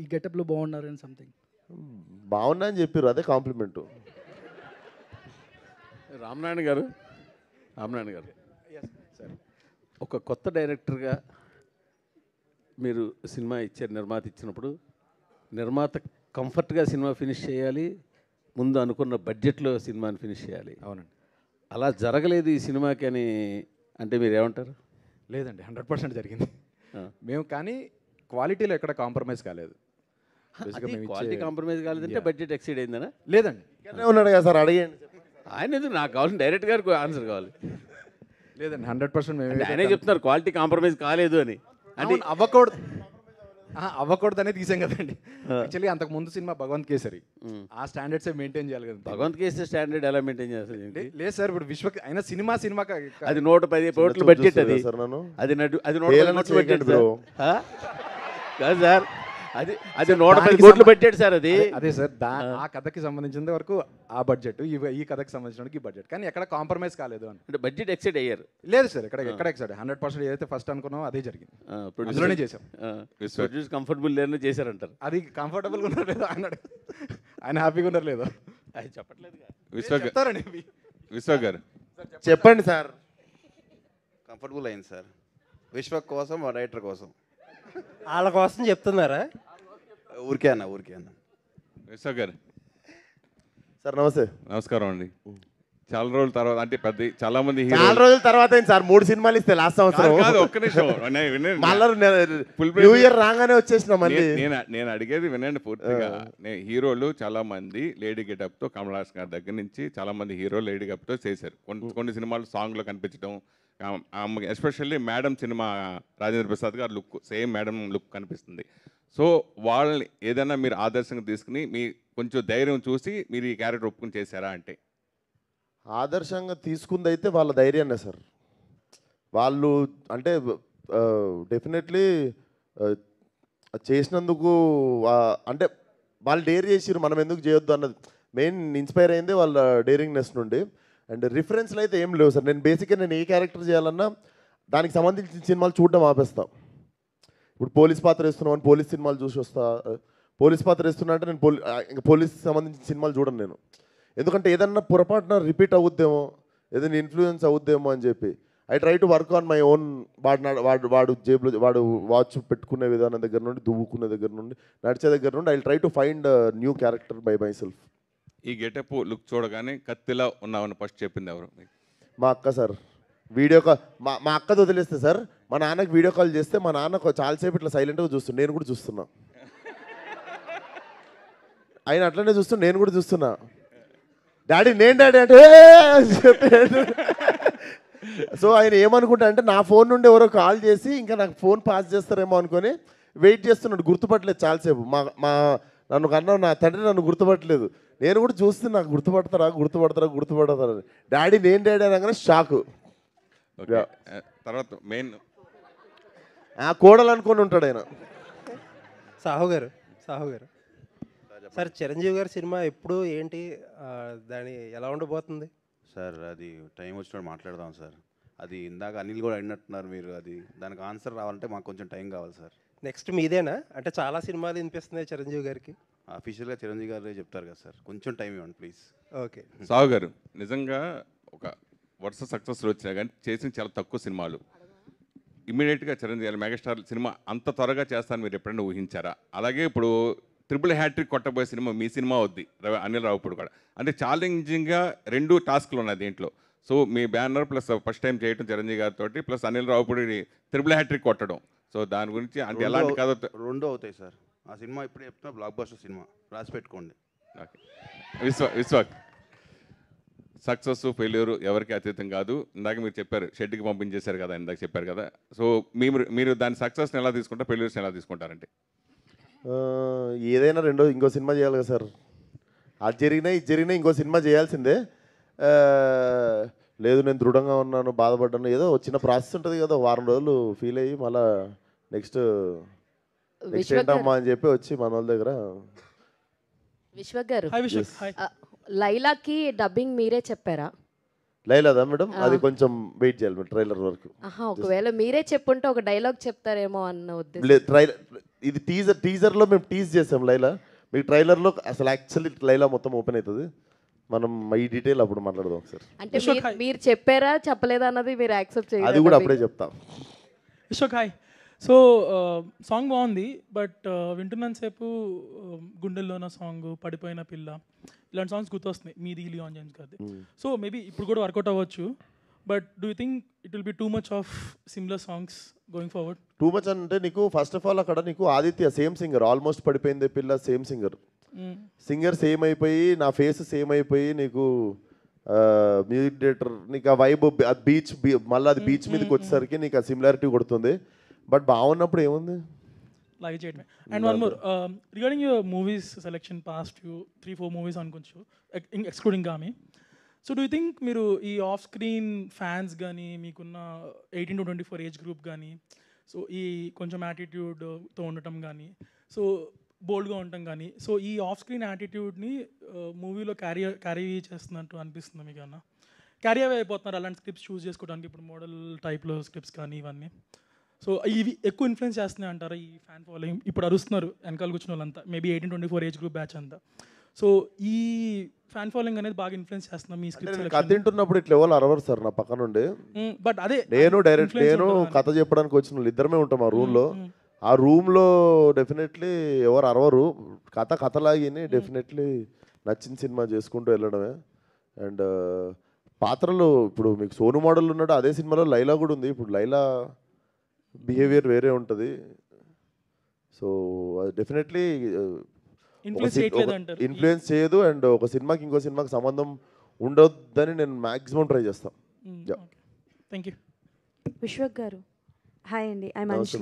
ఈ గెటప్లో బాగున్నారు అని సంథింగ్. బాగున్నా అని చెప్పారు, అదే కాంప్లిమెంట్. రామనారాయణ గారు సార్, ఒక కొత్త డైరెక్టర్గా మీరు సినిమా ఇచ్చారు, నిర్మాత ఇచ్చినప్పుడు నిర్మాత కంఫర్ట్గా సినిమా ఫినిష్ చేయాలి, ముందు అనుకున్న బడ్జెట్లో సినిమాని ఫినిష్ చేయాలి. అవునండి. అలా జరగలేదు ఈ సినిమాకి అని అంటే మీరు ఏమంటారు? లేదండి, 100% జరిగింది. మేము కానీ క్వాలిటీలో ఎక్కడ కాంప్రమైజ్ కాలేదు. క్వాలిటీ కాంప్రమైజ్ కాలేదంటే బడ్జెట్ ఎక్సీడ్ అయిందనా? లేదండి, ఉన్నాడు కదా సార్, అడిగండి. ఆయన ఎందుకు, నాకు కావాలి డైరెక్ట్ గారికి ఆన్సర్ కావాలి. లేదండి, 100% మేము ఆయనే చెప్తున్నారు క్వాలిటీ కాంప్రమైజ్ కాలేదు అని. అంటే అవ్వకూడదు. అవ్వకూడదనే తీసాం కదండి. యాక్చువల్లీ అంతకు ముందు సినిమా భగవంత్ కేసరి, ఆ స్టాండర్డ్సే మెయింటైన్ చేయాలి కదా. భగవంత్ కేసరి స్టాండర్డ్ ఎలా మెయింటైన్ చేస్తారు? లేదు సార్, ఇప్పుడు అయినా సినిమా అది 110 కోట్లు బడ్జెట్, అది సార్ నన్ను అది 110 కోట్లు బడ్జెట్ కాదు సార్, అది 110 కోట్లు బడ్జెట్ సార్. అది అదే సార్, ఆ కథకి సంబంధించిన వరకు ఆ బడ్జెట్, ఈ కథకి సంబంధించిన ఈ బడ్జెట్, కానీ ఎక్కడ కాంప్రమైజ్ కాలేదు అని. అంటే బడ్జెట్ ఎక్సైడ్ అయ్యారు? లేదు సార్, ఎక్కడ ఎక్సైడ్ 100% ఏదైతే ఫస్ట్ అనుకున్నామో అదే జరిగింది. అందులోనే చేసాం. ప్రొడ్యూస్ కంఫర్టబుల్ లేదని చేశారంటారు. అది కంఫర్టబుల్గా ఉన్నారు లేదు ఆయన హ్యాపీగా ఉన్నారు లేదు అది చెప్పట్లేదు. విశ్వ గారు చెప్పండి సార్. కంఫర్టబుల్ అయింది సార్, విశ్వ కోసం, రైటర్ కోసం. వాళ్ళ కోసం చెప్తున్నారా? ఊరికే అన్న. విశ్వ గారు సార్ నమస్తే. నమస్కారం అండి. చాలా రోజుల తర్వాత, అంటే చాలా మంది చాలా రోజుల తర్వాత అయింది సార్, 3 సినిమాలు ఇస్తే లాస్ట్ సంవత్సరం. ఒక్క నిమిషం, న్యూ ఇయర్ రాగానే వచ్చేసిన మళ్ళీ. నేను అడిగేది వినండి పూర్తిగా. హీరోలు చాలా మంది లేడీ గెటప్ తో, కమల్ హాసన్ గారి దగ్గర నుంచి చాలా మంది హీరోలు లేడీ గెటప్ తో చేశారు. కొన్ని సినిమాలు సాంగ్ లో కనిపించడం, especially madam cinema Rajendra Prasad గారు లుక్ సేమ్ మేడం లుక్ కనిపిస్తుంది. సో వాళ్ళని ఏదైనా మీరు ఆదర్శంగా తీసుకుని మీ కొంచెం ధైర్యం చూసి మీరు ఈ క్యారెక్టర్ ఒప్పుకుని చేశారా? అంటే ఆదర్శంగా తీసుకుంది అయితే వాళ్ళ ధైర్యాన్నే సార్. వాళ్ళు అంటే డెఫినెట్లీ చేసినందుకు అంటే వాళ్ళు డేర్ చేసిరు, మనం ఎందుకు చేయొద్దు అన్నది మెయిన్ ఇన్స్పైర్ అయింది వాళ్ళ డేరింగ్నెస్ నుండి. అండ్ రిఫరెన్స్లు అయితే ఏం లేవు సార్. నేను ఏ క్యారెక్టర్ చేయాలన్నా దానికి సంబంధించిన సినిమాలు చూడడం ఆపేస్తా. ఇప్పుడు పోలీస్ పాత్ర వేస్తున్నామని పోలీస్ సినిమాలు చూసి వస్తా. పోలీస్ పాత్ర వేస్తున్నా అంటే నేను ఇంకా పోలీస్ సంబంధించిన సినిమాలు చూడను నేను. ఎందుకంటే ఏదన్నా పొరపాటున రిపీట్ అవుద్దేమో, ఏదైనా ఇన్ఫ్లుయెన్స్ అవుద్దేమో అని చెప్పి I try to work on my own. వాడు జేబులో వాడు వాచ్ పెట్టుకునే విధానం దగ్గర నుండి, దువ్వుకునే దగ్గర నుండి, నడిచే దగ్గర నుండి I try to find new character by my self. ఈ గెటప్ లుక్ చూడగానే కత్తిలా ఉన్నామని ఫస్ట్ చెప్పింది ఎవరు? మా అక్క సార్. వీడియో కాల్ మా అక్కది వదిలేస్తే సార్, మా నాన్నకి వీడియో కాల్ చేస్తే మా నాన్న చాలాసేపు ఇట్లా సైలెంట్గా చూస్తున్నా. నేను కూడా చూస్తున్నా, ఆయన అట్లనే చూస్తున్నా, నేను కూడా చూస్తున్నా. డాడీ డాడీ అంటే సో ఆయన ఏమనుకుంటా అంటే నా ఫోన్ నుండి ఎవరో కాల్ చేసి ఇంకా నాకు ఫోన్ పాస్ చేస్తారేమో అనుకొని వెయిట్ చేస్తున్నాడు. గుర్తుపట్టలేదు చాలాసేపు. నన్ను కన్నా నా తండ్రి నన్ను గుర్తుపట్టలేదు. నేను కూడా చూస్తే నాకు గుర్తుపడతారా డాడీ డాడీ అనగానే షాకు. తర్వాత మెయిన్ కోడలు అనుకొని ఉంటాడు ఆయన. సాహు గారు సార్, చిరంజీవి గారి సినిమా ఎప్పుడు ఏంటి, దాని ఎలా ఉండబోతుంది సార్? అది టైం వచ్చినప్పుడు మాట్లాడదాం సార్. అది ఇందాక అనిల్ కూడా అడిగినట్టున్నారు మీరు. అది దానికి ఆన్సర్ రావాలంటే మాకు కొంచెం టైం కావాలి సార్. నెక్స్ట్ మీదేనా? అంటే చాలా సినిమాలు వినిపిస్తున్నాయి చిరంజీవి గారికి. అఫీషియల్గా చిరంజీవి గారు చెప్తారు కదా సార్, కొంచెం టైం ఇవ్వండి ప్లీజ్. ఓకే. సాహు గారు, నిజంగా ఒక వరుస సక్సెస్లు వచ్చినా కానీ చేసిన చాలా తక్కువ సినిమాలు. ఇమీడియట్గా చిరంజీవి గారు మెగాస్టార్ సినిమా అంత త్వరగా చేస్తాను మీరు ఎప్పుడైనా ఊహించారా? అలాగే ఇప్పుడు ట్రిపుల్ హ్యాట్రిక్ కొట్టబోయే సినిమా మీ సినిమా వద్ది, అనిల్ రావుపూడి కూడా. అంటే ఛాలెంజింగ్గా 2 టాస్క్లు ఉన్నాయి దీంట్లో. సో మీ బ్యానర్ ప్లస్ ఫస్ట్ టైం చేయటం చిరంజీవి గారితో, plus Anil Ravipudi triple hat trick కొట్టడం. సో దాని గురించి అంటే ఎలాంటి కథ? 2 అవుతాయి సార్. ఆ సినిమా ఇప్పుడు చెప్తున్నా బ్లాక్ బస్టర్ సినిమా, రాసి పెట్టుకోండి. ఓకే. విశ్వ సక్సెస్ ఫెయిల్యూర్ ఎవరికి అతీతం కాదు. ఇందాక మీరు చెప్పారు షెడ్కి పంపించేశారు కదా, ఇందాక చెప్పారు కదా. సో మీరు దాని సక్సెస్ని ఎలా తీసుకుంటారు, ఫెయిల్యూర్స్ని ఎలా తీసుకుంటారంటే? ఏదైనా ఇంకో సినిమా చేయాలి కదా సార్. అది జరిగినా ఇంకో సినిమా చేయాల్సిందే. లేదు నేను దృఢంగా ఉన్నాను, బాధపడ్డాను, ఏదో చిన్న ప్రాసెస్ ఉంటుంది కదా, వారం రోజులు ఫీల్ అయ్యి మళ్ళీ నెక్స్ట్ ఏంటమ్మా అని చెప్పి వచ్చి మన వాళ్ళ దగ్గర. విశ్వక్ గారు, లైలాకి డబ్బింగ్ మీరే చెప్పారా? లైలాదా మేడం? అది కొంచెం వెయిట్ చేయాలి మేడం ట్రైలర్ వరకు. ఒకవేళ మీరే చెప్పుంటే ఒక డైలాగ్ చెప్తారేమో అన్న ఉద్దేశం. ఇది టీజర్లో మేము టీజ్ చేసాం లైలా. మీకు ట్రైలర్లో అసలు యాక్చువల్లీ లైలా మొత్తం ఓపెన్ అవుతుంది. మనం ఈ డీటెయిల్ అప్పుడు మాట్లాడదాం ఒకసారి. అంటే మీరు చెప్పారా చెప్పలేదా అన్నది మీరు యాక్సెప్ట్ చేయాలి, అది కూడా అప్పుడే చెప్తాం. విశ్వక్ హాయ్. సో సాంగ్ బాగుంది, బట్ వింటున్నాను సేపు గుండెల్లోన సాంగ్, పడిపోయిన పిల్ల, ఇలాంటి సాంగ్స్ గుర్తొస్తున్నాయి మీది లియాన్ జేమ్స్ గారిది. సో మేబీ ఇప్పుడు కూడా వర్కౌట్ అవ్వచ్చు, but do you think it will B too much of similar songs going forward? Too much అంటే నీకు ఫస్ట్ ఆఫ్ ఆల్ అక్కడ నీకు ఆదిత్య సేమ్ సింగర్, ఆల్మోస్ట్ పడిపోయింది పిల్ల సేమ్ సింగర్, సింగర్ సేమ్ అయిపోయి నా ఫేస్ సేమ్ అయిపోయి నీకు మ్యూజిక్ డైరెక్టర్ నీకు ఆ వైబ్ బీచ్ మళ్ళీ అది బీచ్ మీదకి వచ్చేసరికి నీకు ఆ సిమిలారిటీ కొడుతుంది. బట్ బాగున్నప్పుడు ఏముంది, లైక్ చేయడమే. And one more regarding your movies selection past 3-4 movies అనుకోవచ్చు excluding Gaami. So do you think మీరు ఈ ఆఫ్ స్క్రీన్ ఫ్యాన్స్ కానీ మీకున్న 18 to 24 ఏజ్ గ్రూప్ కానీ సో ఈ కొంచెం యాటిట్యూడ్తో ఉండటం కానీ సో బోల్డ్గా ఉండటం కానీ సో ఈ ఆఫ్ స్క్రీన్ యాటిట్యూడ్ని మూవీలో క్యారీ చేస్తున్నట్టు అనిపిస్తుంది మీకు ఏమన్నా? క్యారీ అవే అయిపోతున్నారు అలాంటి స్క్రిప్ట్స్ చూస్ చేసుకోవడానికి ఇప్పుడు మోడల్ టైప్లో స్క్రిప్ట్స్ కానీ ఇవన్నీ? సో ఇవి ఎక్కువ ఇన్ఫ్లుయెన్స్ చేస్తున్నాయి అంటారా ఈ ఫ్యాన్ ఫాలోయింగ్? ఇప్పుడు అరుస్తున్నారు వెనకాల కూర్చున్న వాళ్ళంతా, మేబీ 18-24 ఏజ్ గ్రూప్ బ్యాచ్ అంతా. సో ఈ ఫ్యాన్ ఫాలోయింగ్ అనేది బాగా ఇన్ఫ్లుయెన్స్ చేస్తున్నాం మీ స్క్రిప్ట్. కథ తింటున్నప్పుడు ఇట్లా ఎవరు అరవరు సార్ నా పక్క నుండి. బట్ అదే నేను కథ చెప్పడానికి వచ్చిన వాళ్ళు ఇద్దరమే ఉంటాం ఆ రూమ్లో. ఆ రూమ్లో డెఫినెట్లీ ఎవరు అరవరు, కథలాగిని డెఫినెట్లీ నచ్చిన సినిమా చేసుకుంటూ వెళ్ళడమే. అండ్ పాత్రలు ఇప్పుడు మీకు సోను మోడల్ ఉన్నాడు, అదే సినిమాలో లైలా కూడా ఉంది. ఇప్పుడు లైలా బిహేవియర్ వేరే ఉంటుంది. సో డెఫినెట్లీ ఇన్ఫ్లుయెన్స్ చేయదు. అండ్ ఒక సినిమాకి ఇంకో సినిమాకి సంబంధం ఉండొద్దని నేను మ్యాక్సిమం ట్రై చేస్తాను. Thank you. Vishwak garu hi అండి. ఐ మంచి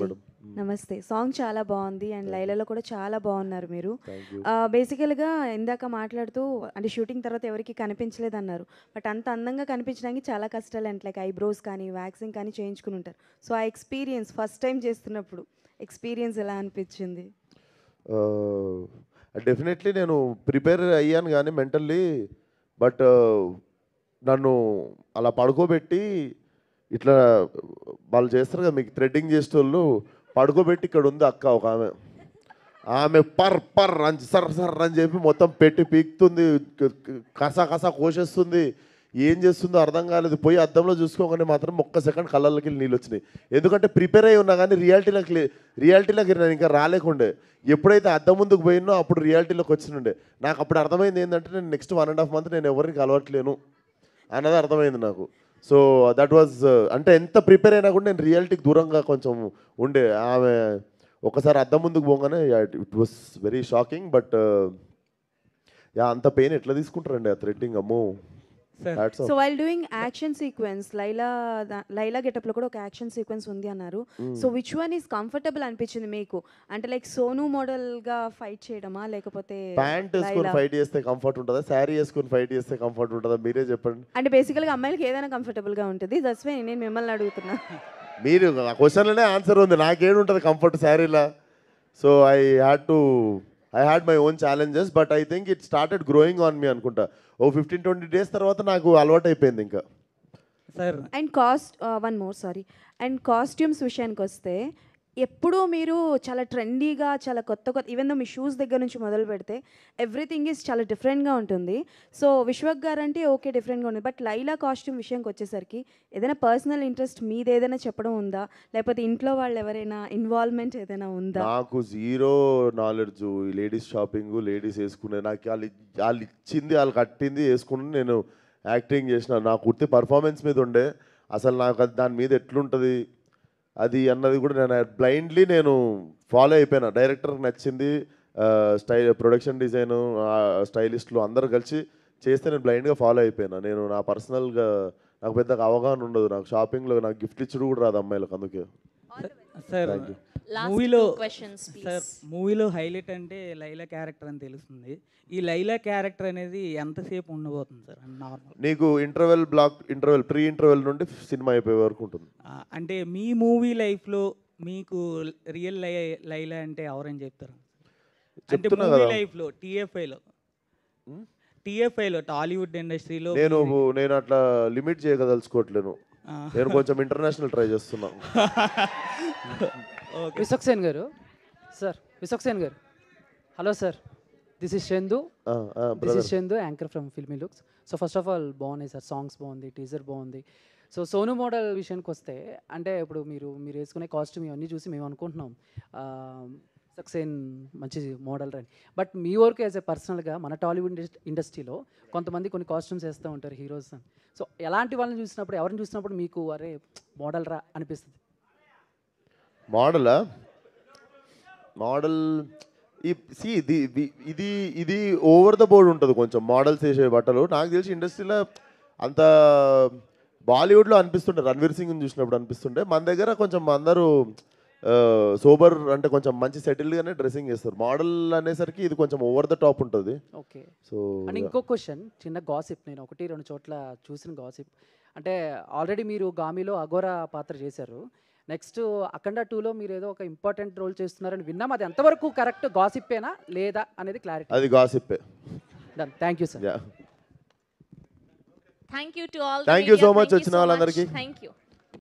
నమస్తే. సాంగ్ చాలా బాగుంది అండ్ లైలాలో కూడా చాలా బాగున్నారు మీరు. బేసికల్గా ఇందాక మాట్లాడుతూ అంటే షూటింగ్ తర్వాత ఎవరికి కనిపించలేదు అన్నారు, బట్ అంత అందంగా కనిపించడానికి చాలా కష్టాలు అండ్ లైక్ ఐబ్రోస్ కానీ వ్యాక్సింగ్ కానీ చేయించుకుని ఉంటారు. సో ఆ ఎక్స్పీరియన్స్ ఫస్ట్ టైం చేస్తున్నప్పుడు ఎక్స్పీరియన్స్ ఎలా అనిపించింది? డెఫినెట్లీ నేను ప్రిపేర్ అయ్యాను కానీ మెంటల్లీ, బట్ నన్ను అలా పడుకోబెట్టి ఇట్లా వాళ్ళు చేస్తారు కదా మీకు థ్రెడ్డింగ్ చేసేటోళ్ళు, పడుకోబెట్టి ఇక్కడ ఉంది అక్క ఒక ఆమె పర్ సర్ అని చెప్పి మొత్తం పెట్టి పీకుతుంది, కసా కోసేస్తుంది, ఏం చేస్తుందో అర్థం కాలేదు. పోయి అద్దంలో చూసుకోగానే మాత్రం ఒక్క సెకండ్ కళ్ళకి నీళ్ళు వచ్చినాయి. ఎందుకంటే ప్రిపేర్ అయి ఉన్నా కానీ రియాలిటీలోకి నేను ఇంకా రాలేకుండే. ఎప్పుడైతే అద్దం ముందుకు పోయినో అప్పుడు రియాలిటీలోకి వచ్చినుండే. నాకు అప్పుడు అర్థమైంది ఏంటంటే నేను నెక్స్ట్ 1.5 month నేను ఎవరిని కలవట్లేను అన్నది అర్థమైంది నాకు. సో దట్ వాజ్ అంటే ఎంత ప్రిపేర్ అయినా కూడా నేను రియాలిటీకి దూరంగా కొంచెం ఉండే. ఆమె ఒకసారి అద్దం ముందుకు పోగానే it was very shocking. But అంత పెయిన్ ఎట్లా తీసుకుంటారండి ఆ థ్రెడ్డింగ్, అమ్మో. So while doing action sequence Laila getup లో కూడా ఒక యాక్షన్ సీక్వెన్స్ ఉంది అన్నారు. So which one is comfortable అనిపించింది మీకు? అంటే లైక్ సోను మోడల్ గా ఫైట్ చేయడమా లేకపోతే ప్యాంట్ వేసుకొని ఫైట్ చేస్తే కంఫర్ట్ ఉంటుందా, శారీ వేసుకొని ఫైట్ చేస్తే కంఫర్ట్ ఉంటుందా, మీరే చెప్పండి. అంటే బేసికల్ గా అమ్మాయిలకి ఏదైనా కంఫర్టబుల్ గా ఉంటుంది. దట్స్ వై నేను మిమ్మల్ని అడుగుతున్నా. మీరు ఆ క్వశ్చన్లోనే ఆన్సర్ ఉంది, నాకేముంటుంది కంఫర్ట్ శారీలా. So I had my own challenges, but I think it started growing on me అనుకుంటా. 15-20 days తర్వాత నాకు అలవాటు అయిపోయింది ఇంకా. అండ్ కాస్ట్యూమ్స్ విషయానికి వస్తే ఎప్పుడూ మీరు చాలా ట్రెండీగా చాలా కొత్త ఈవెన్ దో మీ షూస్ దగ్గర నుంచి మొదలు పెడితే ఎవ్రీథింగ్ ఈజ్ చాలా డిఫరెంట్గా ఉంటుంది. సో విశ్వక్ గారు అంటే ఓకే డిఫరెంట్గా ఉంది, బట్ లైలా కాస్ట్యూమ్ విషయానికి వచ్చేసరికి ఏదైనా పర్సనల్ ఇంట్రెస్ట్ మీది ఏదైనా చెప్పడం ఉందా, లేకపోతే ఇంట్లో వాళ్ళు ఎవరైనా ఇన్వాల్వ్మెంట్ ఏదైనా ఉందా? నాకు zero knowledge ladies shopping, ladies వేసుకునే, నాకు వాళ్ళు ఇచ్చింది వాళ్ళు కట్టింది వేసుకుని నేను యాక్టింగ్ చేసిన. నాకు పూర్తి పర్ఫార్మెన్స్ మీద ఉండే, అసలు నాకు అది దాని మీద ఎట్లుంటుంది అది అన్నది కూడా నేను బ్లైండ్లీ నేను ఫాలో అయిపోయినా. డైరెక్టర్కి నచ్చింది, ప్రొడక్షన్ డిజైను, స్టైలిస్టులు అందరూ కలిసి చేస్తే నేను బ్లైండ్గా ఫాలో అయిపోయినా. నేను నా పర్సనల్గా నాకు పెద్దగా అవగాహన ఉండదు, నాకు షాపింగ్లో నాకు గిఫ్ట్ ఇచ్చుడు కూడా రాదు అమ్మాయిలకు. అందుకే సార్ మూవీలో హైలైట్ అంటే లైలా క్యారెక్టర్ అని తెలుస్తుంది. ఈ లైలా క్యారెక్టర్ అనేది ఎంతసేపు ఉండబోతుంది సార్ నార్మల్? నీకు ప్రీ ఇంటర్వెల్ నుండి సినిమా అయిపోయే వరకు ఉంటుంది. అంటే మీ మూవీ లైఫ్లో మీకు రియల్ లైలా అంటే ఎవరని చెప్తారు? అంటే మూవీ లైఫ్లో టీఎఫ్ఐలో టాలీవుడ్ ఇండస్ట్రీలో నేను అట్లా లిమిట్ చేయగదలుచుకోవట్లేను. నేను కొంచెం ఇంటర్నేషనల్ ట్రై చేస్తున్నాను. విశ్వక్ సేన్ గారు hello sir, this is Chandu anchor from filmy looks. So first of all బాగున్నాయి సార్, సాంగ్స్ బాగుంది, టీజర్ బాగుంది. సో సోను మోడల్ విషయానికి వస్తే అంటే ఇప్పుడు మీరు వేసుకునే కాస్ట్యూమ్ ఇవన్నీ చూసి మేము అనుకుంటున్నాం సక్సేన్ మంచి మోడల్ అని. బట్ మీ వరకు యాజ్ ఎ పర్సనల్గా మన టాలీవుడ్ ఇండస్ట్రీలో కొంతమంది కొన్ని కాస్ట్యూమ్స్ వేస్తూ ఉంటారు హీరోస్ అని. సో ఎలాంటి వాళ్ళని చూసినప్పుడు ఎవరిని చూసినప్పుడు మీకు అరే మోడల్ రా అనిపిస్తుంది? మోడల్ ఇది ఓవర్ ద బోర్డ్ ఉంటుంది కొంచెం మోడల్స్ వేసే బట్టలు. నాకు తెలిసి ఇండస్ట్రీలో అంత బాలీవుడ్లో అనిపిస్తుండే, రణ్వీర్ సింగ్ని చూసినప్పుడు అనిపిస్తుండే. మన దగ్గర కొంచెం అందరూ సోబర్ అంటే కొంచెం మంచి సెటిల్డ్గానే డ్రెస్సింగ్ చేస్తారు. మోడల్ అనేసరికి ఇది కొంచెం ఓవర్ ద టాప్ ఉంటుంది. ఓకే. సో అండ్ ఇంకో క్వశ్చన్, చిన్న గాసిప్, నేను 1-2 చోట్ల చూసిన గాసిప్ అంటే ఆల్రెడీ మీరు గామిలో అఘోరా పాత్ర చేశారు, నెక్స్ట్ అఖండ 2లో మీరు ఏదో ఒక ఇంపార్టెంట్ రోల్ చేస్తున్నారని విన్నాం. అది ఎంతవరకు కరెక్ట్, గాసిప్పేనా లేదా అనేది క్లారిటీ. అది గాసిప్పే. Done. Thank you sir. Thank you to all. Thank you so much వచ్చిన వాళ్ళందరికీ. Thank you.